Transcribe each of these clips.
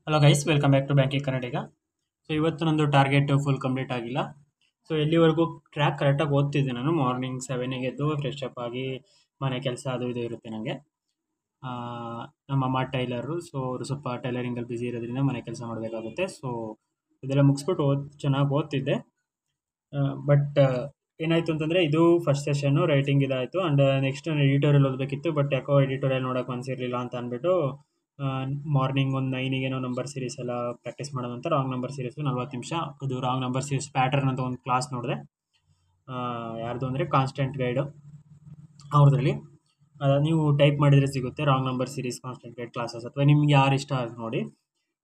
Hello guys, welcome back to banking Kannadiga. So ಇವತ್ತು ನಂದು target full complete ಆಗಿಲ್ಲ. So ಎಲ್ಲಿವರೆಗೂ ಟ್ರ್ಯಾಕ್ ಕರೆಕ್ಟಾಗಿ ಓದ್ತಿದ್ದೆ. ನಾನು ಮಾರ್ನಿಂಗ್ 7ಗೆ ಎದ್ದು ಫ್ರೆಶ್ ಅಪ್ ಆಗಿ ಮನೆ ಕೆಲಸ ಅದು ಇದು ಇರುತ್ತೆ ನನಗೆ. ನಮ್ಮಮ್ಮ ಟೈಲರು, ಸೊ ಅವರು ಸ್ವಲ್ಪ ಟೈಲರಿಂಗಲ್ಲಿ ಬ್ಯುಸಿ ಇರೋದ್ರಿಂದ ಮನೆ ಕೆಲಸ ಮಾಡಬೇಕಾಗುತ್ತೆ. ಸೊ ಇದೆಲ್ಲ ಮುಗಿಸ್ಬಿಟ್ಟು ಚೆನ್ನಾಗಿ ಓದ್ತಿದ್ದೆ. ಬಟ್ ಏನಾಯಿತು ಅಂತಂದರೆ, ಇದು ಫಸ್ಟ್ ಸೆಷನ್ನು ರೈಟಿಂಗ್ ಇದಾಯಿತು. ಆ್ಯಂಡ್ ನೆಕ್ಸ್ಟ್ ನಾನು ಎಡಿಟೋರಿಯಲ್ ಓದಬೇಕಿತ್ತು. ಬಟ್ ಯಾಕೋ ಎಡಿಟೋರಿಯಲ್ ನೋಡೋಕೆ ಮನಸ್ಸಿರಲಿಲ್ಲ ಅಂತ ಅಂದ್ಬಿಟ್ಟು ಮಾರ್ನಿಂಗ್ ಒಂದು 9ಗೇನೋ ನಂಬರ್ ಸೀರೀಸ್ ಎಲ್ಲ ಪ್ರಾಕ್ಟೀಸ್ ಮಾಡೋಣ ಅಂತ ರಾಂಗ್ ನಂಬರ್ ಸೀರೀಸು 40 ನಿಮಿಷ. ಅದು ರಾಂಗ್ ನಂಬರ್ ಸೀರೀಸ್ ಪ್ಯಾಟರ್ನ್ ಅಂತ ಒಂದು ಕ್ಲಾಸ್ ನೋಡಿದೆ. ಯಾರ್ದು ಅಂದರೆ ಕಾನ್ಸ್ಟೆಂಟ್ ಗೈಡು ಅವ್ರದ್ರಲ್ಲಿ. ನೀವು ಟೈಪ್ ಮಾಡಿದರೆ ಸಿಗುತ್ತೆ wrong number series constant guide classes, ಅಥವಾ ನಿಮ್ಗೆ ಯಾರು ಇಷ್ಟ ಅದು ನೋಡಿ.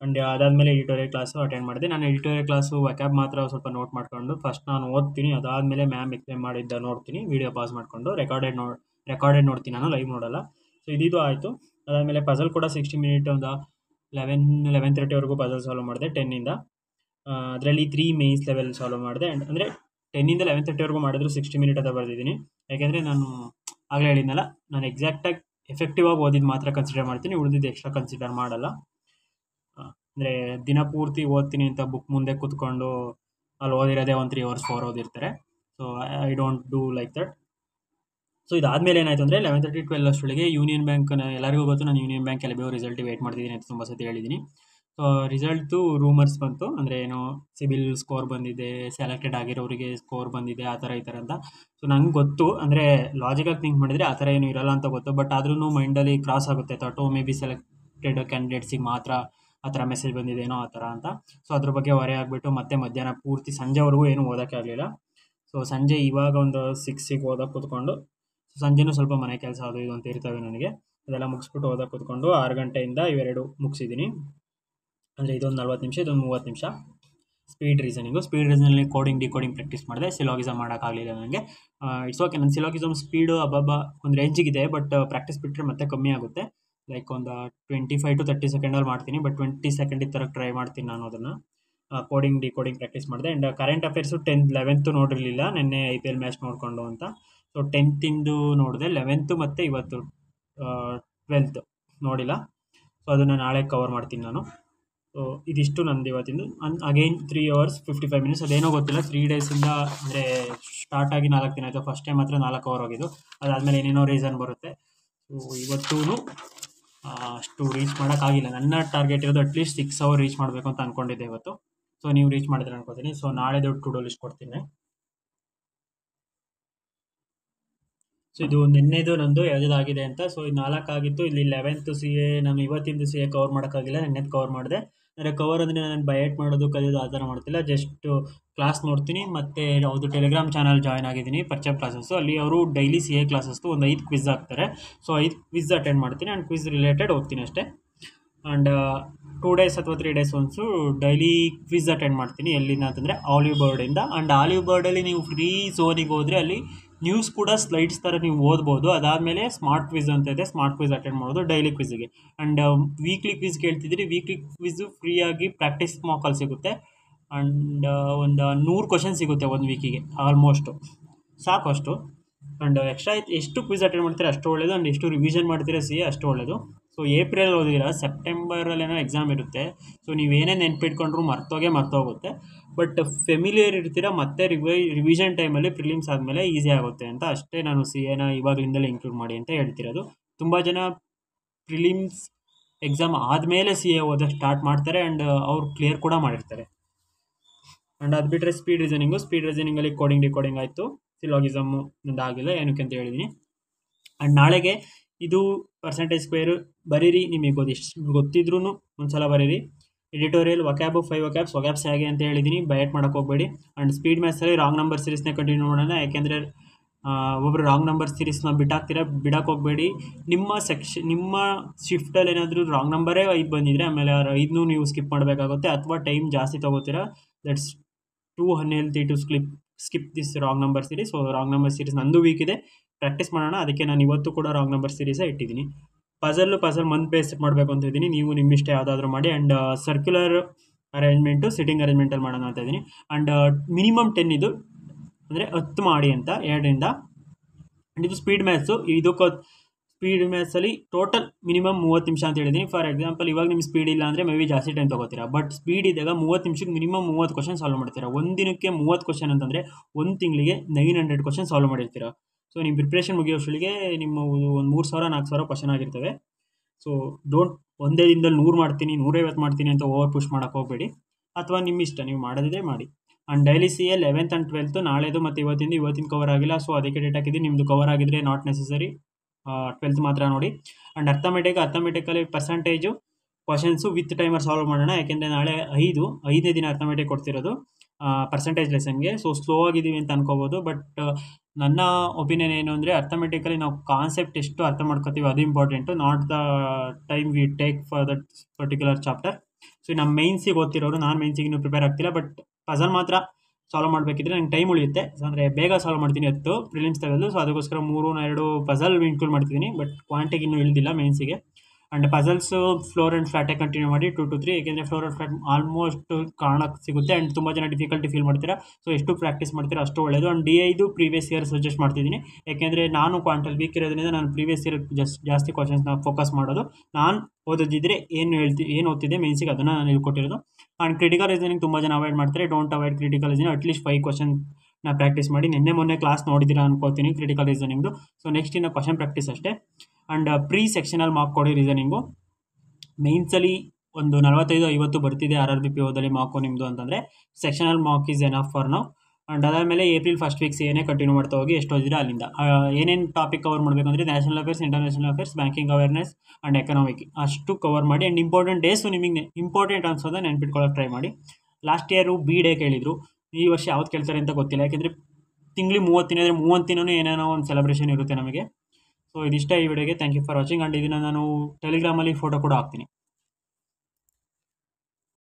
ಆ್ಯಂಡ್ ಅದಾದಮೇಲೆ ಎಡಿಟೋರಿಯಲ್ ಕ್ಲಾಸು ಅಟೆಂಡ್ ಮಾಡಿದೆ. ನಾನು ಎಡಿಟೋರಿಯಲ್ ಕ್ಲಾಸು ವ್ಯಾಕ್ಯಾಬ್ ಮಾತ್ರ ಸ್ವಲ್ಪ ನೋಟ್ ಮಾಡ್ಕೊಂಡು ಫಸ್ಟ್ ನಾನು ಓದ್ತೀನಿ. ಅದಾದಮೇಲೆ ಮ್ಯಾಮ್ ಎಕ್ಸ್ಪ್ಲೇನ್ ಮಾಡಿದ್ದ ನೋಡ್ತೀನಿ, ವೀಡಿಯೋ ಪಾಸ್ ಮಾಡಿಕೊಂಡು ರೆಕಾರ್ಡೆಡ್ ನೋಡ್ತೀನಿ, ನಾನು ಲೈವ್ ನೋಡಲ್ಲ. ಸೊ ಇದು ಆಯಿತು. ಅದಾದಮೇಲೆ ಪಜಲ್ ಕೂಡ 60 ಮಿನಿಟ್ ಒಂದು 11-11:30ವರೆಗೂ ಪಜಲ್ ಸಾಲ್ವ್ ಮಾಡಿದೆ 10ಇಂದ. ಅದರಲ್ಲಿ 3 ಮೇನ್ಸ್ ಲೆವೆಲ್ ಸಾಲ್ವ್ ಮಾಡಿದೆ. ಆ್ಯಂಡ್ ಅಂದರೆ 10ಇಂದ 11:30ವರೆಗೂ ಮಾಡಿದ್ರು 60 ಮಿನಿಟ್ ಅಂತ ಬರ್ದಿದ್ದೀನಿ. ಯಾಕೆಂದರೆ ನಾನು ಆಗಲೇ ಹೇಳಿದ್ನಲ್ಲ, ನಾನು ಎಕ್ಸಾಕ್ಟಾಗಿ ಎಫೆಕ್ಟಿವ್ ಆಗಿ ಓದಿದ್ದು ಮಾತ್ರ ಕನ್ಸಿಡರ್ ಮಾಡ್ತೀನಿ, ಉಳಿದಿದ್ದು ಎಕ್ಸ್ಟ್ರಾ ಕನ್ಸಿಡರ್ ಮಾಡಲ್ಲ. ಅಂದರೆ ದಿನ ಪೂರ್ತಿ ಓದ್ತೀನಿ ಅಂತ ಬುಕ್ ಮುಂದೆ ಕೂತ್ಕೊಂಡು ಅಲ್ಲಿ ಓದಿರೋದೇ ಒಂದು 3 hours 4 ಓದಿರ್ತಾರೆ. So I don't do like that. So ಇದಾದಮೇಲೆ ಏನಾಯಿತು ಅಂದರೆ 11:30-12 ಅಷ್ಟರೊಳಗೆ ಯೂನಿಯನ್ ಬ್ಯಾಂಕ್, ಎಲ್ಲರಿಗೂ ಗೊತ್ತು ನಾನು Union Bank LBO result wait ಮಾಡ್ತಿದ್ದೀನಿ ಅಂತ ತುಂಬ ಸತಿ ಹೇಳಿದ್ದೀನಿ. ಸೊ ರಿಸಲ್ಟು ರೂಮರ್ಸ್ ಬಂತು, ಅಂದರೆ ಏನೋ ಸಿಬಿಲ್ ಸ್ಕೋರ್ ಬಂದಿದೆ, ಸೆಲೆಕ್ಟೆಡ್ ಆಗಿರೋರಿಗೆ ಸ್ಕೋರ್ ಬಂದಿದೆ, ಆ ಥರ ಈ ಥರ ಅಂತ. ಸೊ ನಂಗೆ ಗೊತ್ತು, ಅಂದರೆ ಲಾಜಿಕಾಗಿ ಥಿಂಕ್ ಮಾಡಿದರೆ ಆ ಥರ ಏನೂ ಇರಲ್ಲ ಅಂತ ಗೊತ್ತು. ಬಟ್ ಆದ್ರೂ ಮೈಂಡಲ್ಲಿ ಕ್ರಾಸ್ ಆಗುತ್ತೆ ಥಾಟು, ಮೇ ಬಿ ಸೆಲೆಕ್ಟೆಡ್ ಕ್ಯಾಂಡಿಡೇಟ್ಸಿಗೆ ಮಾತ್ರ ಆ ಥರ ಮೆಸೇಜ್ ಬಂದಿದೆ ಏನೋ ಆ ಥರ ಅಂತ. ಸೊ ಅದ್ರ ಬಗ್ಗೆ ಹೊರೆ ಆಗಿಬಿಟ್ಟು ಮತ್ತೆ ಮಧ್ಯಾಹ್ನ ಪೂರ್ತಿ ಸಂಜೆವರೆಗೂ ಏನೂ ಓದೋಕ್ಕೆ ಆಗಲಿಲ್ಲ. ಸೊ ಸಂಜೆ ಇವಾಗ ಒಂದು 6ಗೆ ಓದೋಕ್ಕೆ ಕೂತ್ಕೊಂಡು, ಸಂಜೆನೂ ಸ್ವಲ್ಪ ಮನೆ ಕೆಲಸ ಅದು ಇದು ಅಂತ ಇರ್ತವೆ ನನಗೆ, ಅದೆಲ್ಲ ಮುಗಿಸ್ಬಿಟ್ಟು ಓದೋಕ್ಕೆ ಕೂತ್ಕೊಂಡು 6 ಗಂಟೆಯಿಂದ ಇವೆರಡು ಮುಗಿಸಿದ್ದೀನಿ. ಅಂದರೆ ಇದೊಂದು 40 ನಿಮಿಷ, ಇದೊಂದು 30 ನಿಮಿಷ. ಸ್ಪೀಡ್ ರೀಸನಿಂಗಲ್ಲಿ ಡಿಕೋಡಿಂಗ್ ಪ್ರಾಕ್ಟೀಸ್ ಮಾಡಿದೆ. ಸಿಲಾಗಿಸಮ್ ಮಾಡೋಕ್ಕಾಗಲಿಲ್ಲ ನನಗೆ. ಇಟ್ಸ್ ಓಕೆ, ನನ್ನ ಸಿಲಾಗಿಸಮ್ ಸ್ಪೀಡು ಅಬ್ಬಬ್ಬ ಒಂದು ರೇಂಜಿಗಿದೆ. ಬಟ್ ಪ್ರಾಕ್ಟೀಸ್ ಬಿಟ್ಟರೆ ಮತ್ತೆ ಕಮ್ಮಿ ಆಗುತ್ತೆ. ಲೈಕ್ ಒಂದು 25-30 ಸೆಕೆಂಡಲ್ಲಿ ಮಾಡ್ತೀನಿ. ಬಟ್ 20 ಸೆಕೆಂಡಿಗೆ ಥರ ಟ್ರೈ ಮಾಡ್ತೀನಿ ನಾನು ಅದನ್ನು. ಡಿಕೋಡಿಂಗ್ ಪ್ರಾಕ್ಟೀಸ್ ಮಾಡಿದೆ. And current affairs 10th 11th ನೋಡಿರಲಿಲ್ಲ, ನಿನ್ನೆ IPL ಮ್ಯಾಚ್ ನೋಡಿಕೊಂಡು ಅಂತ. ಸೊ 10th ನೋಡಿದೆ, 11th ಮತ್ತು ಇವತ್ತು 12th ನೋಡಿಲ್ಲ. ಸೊ ಅದನ್ನು ನಾಳೆ ಕವರ್ ಮಾಡ್ತೀನಿ ನಾನು. ಸೊ ಇದಿಷ್ಟು ನಂದು ಇವತ್ತಿಂದು. ಅಗೈನ್ 3 hours 55 minutes, ಅದೇನೋ ಗೊತ್ತಿಲ್ಲ 3 ಡೇಸಿಂದ, ಅಂದರೆ ಸ್ಟಾರ್ಟ್ ಆಗಿ 4 ದಿನ ಆಯಿತು. ಫಸ್ಟ್ ಟೈಮ್ ಮಾತ್ರ 4 ಅವರ್ ಹೋಗಿದ್ದು, ಅದಾದಮೇಲೆ ಏನೇನೋ ರೀಸನ್ ಬರುತ್ತೆ. ಸೊ ಇವತ್ತೂ ಅಷ್ಟು ರೀಚ್ ಮಾಡೋಕ್ಕಾಗಿಲ್ಲ. ನನ್ನ ಟಾರ್ಗೆಟ್ ಇರೋದು ಅಟ್ಲೀಸ್ಟ್ 6 hour ರೀಚ್ ಮಾಡಬೇಕು ಅಂತ ಅಂದ್ಕೊಂಡಿದ್ದೆ ಇವತ್ತು. ಸೊ ನೀವು ರೀಚ್ ಮಾಡಿದ್ರೆ ಅನ್ಕೋತೀನಿ. ಸೊ ನಾಳೆದು ಟು ಡೂ ಲಿಸ್ಟ್ ಕೊಡ್ತೀನಿ. ಸೊ ಇದು ನಿನ್ನೆದು ನಂದು ಯಾವುದಾಗಿದೆ ಅಂತ. ಸೊ ಇದು 4 ಆಗಿತ್ತು. ಇಲ್ಲಿ 11th CA ನಾನು ಇವತ್ತಿಂದು CA ಕವರ್ ಮಾಡೋಕ್ಕಾಗಿಲ್ಲ, ನೆನ್ನೆದು ಕವರ್ ಮಾಡಿದೆ. ಅಂದರೆ ಕವರ್ ಅಂದರೆ ನಾನು ಬಯಟ್ ಮಾಡೋದು ಕಲಿಯೋದು ಆ ಥರ ಮಾಡ್ತಿಲ್ಲ, ಜಸ್ಟ್ ಕ್ಲಾಸ್ ನೋಡ್ತೀನಿ. ಮತ್ತು ಅವ್ರದ್ದು ಟೆಲಿಗ್ರಾಮ್ ಚಾನಲ್ ಜಾಯ್ನ್ ಆಗಿದ್ದೀನಿ, ಪರ್ಚಮ್ ಕ್ಲಾಸಸ್ಸು. ಅಲ್ಲಿ ಅವರು ಡೈಲಿ CA ಕ್ಲಾಸಸ್ಸು ಒಂದು 5 ಕ್ವಿಝ್ ಹಾಕ್ತಾರೆ. ಸೊ 5 ಕ್ವಿಝ್ ಅಟೆಂಡ್ ಮಾಡ್ತೀನಿ, ಆ್ಯಂಡ್ ಕ್ವಿಝ್ ರಿಲೇಟೆಡ್ ಓದ್ತೀನಿ ಅಷ್ಟೇ. ಆ್ಯಂಡ್ 2 days ಅಥವಾ 3 days once daily quiz attend ಮಾಡ್ತೀನಿ. ಎಲ್ಲಿಂದ ಅಂತಂದರೆ ಆಲಿವ್ ಬರ್ಡಿಂದ. ಆ್ಯಂಡ್ ಆಲಿವ್ ಬರ್ಡಲ್ಲಿ ನೀವು ಫ್ರೀ ಝೋನಿಗೆ ಹೋದರೆ ಅಲ್ಲಿ ನ್ಯೂಸ್ ಕೂಡ ಸ್ಲೈಡ್ಸ್ ಥರ ನೀವು ಓದ್ಬೋದು. ಅದಾದಮೇಲೆ ಸ್ಮಾರ್ಟ್ ಕ್ವಿಝ್ ಅಂತ ಇದೆ, ಸ್ಮಾರ್ಟ್ ಕ್ವಿಝ್ ಅಟೆಂಡ್ ಮಾಡೋದು ಡೈಲಿ ಕ್ವಿಝಿಗೆ. ಆ್ಯಂಡ್ ವೀಕ್ಲಿ ಕ್ವಿಝ್ ಕೇಳ್ತಿದ್ದೀರಿ, ವೀಕ್ಲಿ ಕ್ವಿಝು ಫ್ರೀಯಾಗಿ ಪ್ರಾಕ್ಟೀಸ್ ಮಾಕಲ್ಲಿ ಸಿಗುತ್ತೆ. ಆ್ಯಂಡ್ ಒಂದು 100 ಕ್ವಶನ್ ಸಿಗುತ್ತೆ ಒಂದು ವೀಕಿಗೆ ಆಲ್ಮೋಸ್ಟು, ಸಾಕು ಅಷ್ಟು. ಆ್ಯಂಡ್ ಎಕ್ಸ್ಟ್ರಾ ಎಷ್ಟು ಕ್ವಿಝ್ ಅಟೆಂಡ್ ಮಾಡ್ತೀರಾ ಅಷ್ಟು ಒಳ್ಳೆಯದು. ಆ್ಯಂಡ್ ಎಷ್ಟು ರಿವಿಷನ್ ಮಾಡ್ತೀರಾ CA ಅಷ್ಟು ಒಳ್ಳೆಯದು. ಸೊ ಏಪ್ರಿಲ್ ಓದಿದ್ದೀರಾ, ಸೆಪ್ಟೆಂಬರಲ್ಲೇನೋ ಎಕ್ಸಾಮ್ ಇರುತ್ತೆ. ಸೊ ನೀವೇನೇ ನೆನ್ಪಿಟ್ಕೊಂಡ್ರು ಮರ್ತೋಗುತ್ತೆ. ಬಟ್ ಫೆಮಿಲಿಯರ್ ಇರ್ತೀರಾ, ಮತ್ತೆ ರಿವಿಷನ್ ಟೈಮಲ್ಲಿ ಪ್ರಿಲಿಮ್ಸ್ ಆದಮೇಲೆ ಈಸಿ ಆಗುತ್ತೆ ಅಂತ ಅಷ್ಟೇ. ನಾನು CAನ ಇವಾಗಲಿಂದಲೇ ಇನ್ಕ್ಲೂಡ್ ಮಾಡಿ ಅಂತ ಹೇಳ್ತಿರೋದು. ತುಂಬ ಜನ ಪ್ರಿಲಿಮ್ಸ್ ಎಕ್ಸಾಮ್ ಆದಮೇಲೆ CA ಓದೋಕ್ಕೆ ಸ್ಟಾರ್ಟ್ ಮಾಡ್ತಾರೆ, ಆ್ಯಂಡ್ ಅವ್ರು ಕ್ಲಿಯರ್ ಕೂಡ ಮಾಡಿರ್ತಾರೆ. ಆ್ಯಂಡ್ ಅದು ಬಿಟ್ಟರೆ ಸ್ಪೀಡ್ ರೀಸನಿಂಗಲ್ಲಿ ಡಿಕೋಡಿಂಗ್ ಆಯಿತು. ಸಿಲಾಗಿಸಮ್ಮು ನಂದಾಗಿಲ್ಲ, ಏನಕ್ಕೆ ಅಂತ ಹೇಳಿದ್ದೀನಿ. ಆ್ಯಂಡ್ ನಾಳೆಗೆ ಇದು ಪರ್ಸೆಂಟೇಜ್ ಸ್ಕ್ವೇರು ಬರೀರಿ, ನಿಮಗೆ ಎಷ್ಟು ಗೊತ್ತಿದ್ರೂ ಒಂದ್ಸಲ ಬರೀರಿ. ಎಡಿಟೋರಿಯಲ್ ವಕ್ಯಾಬು 5 ವಕ್ಯಾಬ್ಸ್ ಹೇಗೆ ಅಂತ ಹೇಳಿದ್ದೀನಿ, ಬಯಟ್ ಮಾಡೋಕ್ಕೆ ಹೋಗಬೇಡಿ. ಆ್ಯಂಡ್ ಸ್ಪೀಡ್ ಮ್ಯಾಥ್ಸಲ್ಲಿ ರಾಂಗ್ ನಂಬರ್ ಸೀರೀಸ್ನ ಕಂಟಿನ್ಯೂ ಮಾಡೋಣ. ಯಾಕೆಂದರೆ ಒಬ್ಬರು ರಾಂಗ್ ನಂಬರ್ ಸೀರೀಸ್ನ ಬಿಡಕ್ಕೆ ಹೋಗಬೇಡಿ. ನಿಮ್ಮ ಶಿಫ್ಟಲ್ಲಿ ಏನಾದರೂ ರಾಂಗ್ ನಂಬರೇ 5 ಬಂದಿದ್ರೆ ಆಮೇಲೆ 5ನೂ ನೀವು ಸ್ಕಿಪ್ ಮಾಡಬೇಕಾಗುತ್ತೆ, ಅಥವಾ ಟೈಮ್ ಜಾಸ್ತಿ ತೊಗೋತೀರಾ. That's too unhealthy to skip this wrong number series. So wrong number series ನಂದು ವೀಕ್ ಇದೆ, ಪ್ರಾಕ್ಟೀಸ್ ಮಾಡೋಣ. ಅದಕ್ಕೆ ನಾನು ಇವತ್ತು ಕೂಡ ರಾಂಗ್ ನಂಬರ್ ಸೀರೀಸೇ ಇಟ್ಟಿದ್ದೀನಿ. ಪಜಲ್ ಮಂತ್ ಬೇಸ್ ಮಾಡಬೇಕು ಅಂತ ಇದ್ದೀನಿ, ನೀವು ನಿಮ್ಮಿಷ್ಟ ಯಾವುದಾದ್ರೂ ಮಾಡಿ. ಆ್ಯಂಡ್ ಸರ್ಕ್ಯುಲರ್ ಅರೇಂಜ್ಮೆಂಟು ಸಿಟ್ಟಿಂಗ್ ಅರೇಂಜ್ಮೆಂಟಲ್ಲಿ ಮಾಡೋಣ ಅಂತ ಇದ್ದೀನಿ. ಆ್ಯಂಡ್ ಮಿನಿಮಮ್ 10 ಇದು, ಅಂದರೆ 10 ಮಾಡಿ ಅಂತ 2ರಿಂದ. ಆ್ಯಂಡ್ ಇದು ಸ್ಪೀಡ್ ಮ್ಯಾಥ್ಸು. ಇದಕ್ಕೆ ಸ್ಪೀಡ್ ಮ್ಯಾಥ್ಸಲ್ಲಿ ಟೋಟಲ್ ಮಿನಿಮಮ್ 30 ನಿಮಿಷ ಅಂತ ಹೇಳಿದ್ದೀನಿ. ಫಾರ್ ಎಕ್ಸಾಂಪಲ್ ಇವಾಗ ನಿಮ್ಮ ಸ್ಪೀಡ್ ಇಲ್ಲ ಅಂದರೆ ಮೇ ಬಿ ಜಾಸ್ತಿ ಟೈಮ್ ತೊಗೋತೀರಾ. ಬಟ್ ಸ್ಪೀಡ್ ಇದ್ದಾಗ 30 ನಿಮಿಷಕ್ಕೆ ಮಿನಿಮಮ್ 30 ಕ್ವಶನ್ ಸಾಲ್ವ್ ಮಾಡ್ತೀರಾ. ಒಂದು ದಿನಕ್ಕೆ 30 ಕ್ವಶನ್ ಅಂತಂದರೆ ಒಂದು ತಿಂಗಳಿಗೆ 900 ಕ್ವಶನ್ ಸಾಲ್ವ್ ಮಾಡಿರ್ತೀರಾ. ಸೊ ನಿಮ್ಮ ಪ್ರಿಪ್ರೇಷನ್ ಮುಗಿಯೋಷ್ಟೊಳಗೆ ನಿಮ್ಮ ಒಂದು 3,000-4,000 ಕ್ವಶನ್ ಆಗಿರ್ತವೆ. ಸೊ ಡೋಂಟ್ ಒಂದೇ ದಿನದಲ್ಲಿ 100 ಮಾಡ್ತೀನಿ 150 ಮಾಡ್ತೀನಿ ಅಂತ ಓವರ್ ಪುಷ್ ಮಾಡೋಕ್ಕೆ ಹೋಗಬೇಡಿ. ಅಥವಾ ನಿಮ್ಮ ಇಷ್ಟ, ನೀವು ಮಾಡೋದಿದೆ ಮಾಡಿ. And daily C L 11th and 12th ನಾಳೆದು ಮತ್ತು ಇವತ್ತಿನ ಕವರ್ ಆಗಿಲ್ಲ. ಸೊ ಅದಕ್ಕೆ ಡೇಟ್ ಹಾಕಿದ್ದೀನಿ. ನಿಮ್ಮದು ಕವರ್ ಆಗಿದ್ರೆ ನಾಟ್ ನೆಸೆಸರಿ, 12th ಮಾತ್ರ ನೋಡಿ. ಆ್ಯಂಡ್ ಅರ್ಥಮೆಟಿಕಲ್ಲಿ percentage questions with timer solve ಮಾಡೋಣ. ಯಾಕೆಂದರೆ ನಾಳೆ 5ನೇ ದಿನ ಅರ್ಥಮೆಟಿಕ್ ಕೊಡ್ತಿರೋದು ಪರ್ಸೆಂಟೇಜ್ ಲೆಸನ್ಗೆ. ಸೊ ಸ್ಲೋ ಆಗಿದ್ದೀವಿ ಅಂತ ಅನ್ಕೋಬೋದು. ಬಟ್ ನನ್ನ ಒಪಿನಿಯನ್ ಏನು ಅಂದರೆ ಅರ್ಥಮೆಟಿಕಲಿ ನಾವು ಕಾನ್ಸೆಪ್ಟ್ ಎಷ್ಟು ಅರ್ಥ ಮಾಡ್ಕೋತೀವಿ ಅದು important, not the time we take for that particular chapter. So ನಮ್ಮ ಮೈನ್ಸಿಗೆ ಓದ್ತಿರೋರು, ನಾನು ಮೈನ್ಸಿಗೆ ಇನ್ನೂ ಪ್ರಿಪೇರ್ ಆಗ್ತಿಲ್ಲ. ಬಟ್ ಪಜಲ್ ಮಾತ್ರ ಸಾಲ್ವ್ ಮಾಡಬೇಕಿದ್ರೆ ನಂಗೆ ಟೈಮ್ ಉಳಿಯುತ್ತೆ. ಅಂದರೆ ಬೇಗ ಸಾಲ್ವ್ ಮಾಡ್ತೀನಿ 10 ಪ್ರಿಲಿಮ್ಸ್ ಲೆವೆಲ್ಲು. ಸೊ ಅದಕ್ಕೋಸ್ಕರ 3-2 ಪಜಲ್ ಇನ್ಕ್ಲೂಡ್ ಮಾಡ್ತಿದ್ದೀನಿ. ಬಟ್ ಕ್ವಾಂಟಿಗೆ ಇನ್ನೂ ಇಳಿದಿಲ್ಲ ಮೈನ್ಸಿಗೆ. ಆ್ಯಂಡ್ ಪಜಲ್ಸು ಫ್ಲೋರ್ ಆ್ಯಂಡ್ ಫ್ಲಾಟೇ ಕಂಟಿನ್ಯೂ ಮಾಡಿ 2 to 3. ಏಕೆಂದರೆ ಫ್ಲೋರ್ ಆ್ಯಂಡ್ ಫ್ಲಾಟ್ ಆಲ್ಮೋಸ್ಟ್ ಕಾಣಕ್ಕೆ ಸಿಗುತ್ತೆ. ಆ್ಯಂಡ್ ತುಂಬ ಜನ ಡಿಫಿಕಲ್ಟಿ ಫೀಲ್ ಮಾಡ್ತೀರಾ. ಸೊ ಎಷ್ಟು ಪ್ರಾಕ್ಟೀಸ್ ಮಾಡ್ತೀರಾ ಅಷ್ಟು ಒಳ್ಳೆಯದು. ಆ್ಯಂಡ್ DIದು ಪ್ರೀವಿಯಸ್ ಇಯರ್ ಸಜೆಸ್ಟ್ ಮಾಡ್ತಿದ್ದೀನಿ. ಯಾಕೆಂದರೆ ನಾನು ಕ್ವಾಂಟಲ್ ವೀಕ್ ಇರೋದ್ರಿಂದ ನಾನು ಪ್ರೀವಿಯಸ್ ಇಯರ್ ಜಾಸ್ತಿ ಕ್ವಶನ್ಸ್ನ ಫೋಕಸ್ ಮಾಡೋದು. ನಾನು ಓದೋದಿದ್ದರೆ ಏನು ಓದ್ತಿದ್ದೆ ಮೈನ್ಸಿಗೆ ಅದನ್ನು ನಾನು ಹೇಳ್ಕೊಟ್ಟಿರೋದು. ಆ್ಯಂಡ್ ಕ್ರಿಟಿಕಲ್ ರೀಸನಿಂಗ್ ತುಂಬ ಜನ ಅವಾಯ್ಡ್ ಮಾಡ್ತಾರೆ. Don't avoid critical reasoning. At least 5 ಕ್ವಶನ್ನ ಪ್ರಾಕ್ಟೀಸ್ ಮಾಡಿ. ಮೊನ್ನೆ ಕ್ಲಾಸ್ ನೋಡಿದ್ದೀರಾ ಅನ್ಕೋತೀನಿ ಕ್ರಿಟಿಕಲ್ ರೀಸನಿಂಗ್ದು. ಸೊ ನೆಕ್ಸ್ಟ್ ಇನ್ನು ಕ್ವಶನ್ ಪ್ರಾಕ್ಟೀಸ್ ಅಷ್ಟೇ. ಆ್ಯಂಡ್ ಪ್ರೀ ಸೆಕ್ಷನಲ್ ಮಾರ್ಕ್ ಕೊಡಿ ರೀಸನಿಂಗು. ಮೈನ್ಸಲ್ಲಿ ಒಂದು 45-50 ಬರ್ತಿದೆ RRB POದಲ್ಲಿ ಮಾರ್ಕು ನಿಮ್ಮದು ಅಂತಂದರೆ sectional mark is enough for ನಾವು. ಆ್ಯಂಡ್ ಅದಾದಮೇಲೆ ಏಪ್ರಿಲ್ ಫಸ್ಟ್ ವೀಕ್ಸ್ ಏನೇ ಕಂಟಿನ್ಯೂ ಮಾಡ್ತಾ ಹೋಗಿ ಎಷ್ಟು ಓದಿದ್ರೆ ಅಲ್ಲಿಂದ ಏನೇನು ಟಾಪಿಕ್ ಕವರ್ ಮಾಡಬೇಕಂದ್ರೆ national affairs, international affairs, banking awareness and economic ಅಷ್ಟು ಕವರ್ ಮಾಡಿ. ಆ್ಯಂಡ್ ಇಂಪಾರ್ಟೆಂಟ್ ಡೇಸು ನಿಮಗೆ ಇಂಪಾರ್ಟೆಂಟ್ ಅನ್ಸೋದನ್ನ ನೆನ್ಪಿಟ್ಕೊಳ್ಳೋಕೆ ಟ್ರೈ ಮಾಡಿ. ಲಾಸ್ಟ್ ಇಯರು B-Day ಕೇಳಿದರು. ಈ ವರ್ಷ ಯಾವ್ದು ಕೇಳ್ತಾರೆ ಅಂತ ಗೊತ್ತಿಲ್ಲ. ಯಾಕೆಂದರೆ ತಿಂಗಳಿಗೆ 30 ದಿನ ಅಂದರೆ 30 ದಿನವೂ ಏನೇನೋ ಒಂದು ಸೆಲೆಬ್ರೇಷನ್ ಇರುತ್ತೆ ನಮಗೆ. ಸೊ ಇದಿಷ್ಟ ಈ ವಿಡಿಯೋಗೆ. Thank you for watching. And ಇದನ್ನು ನಾನು ಟೆಲಿಗ್ರಾಮಲ್ಲಿ ಫೋಟೋ ಕೂಡ ಹಾಕ್ತೀನಿ.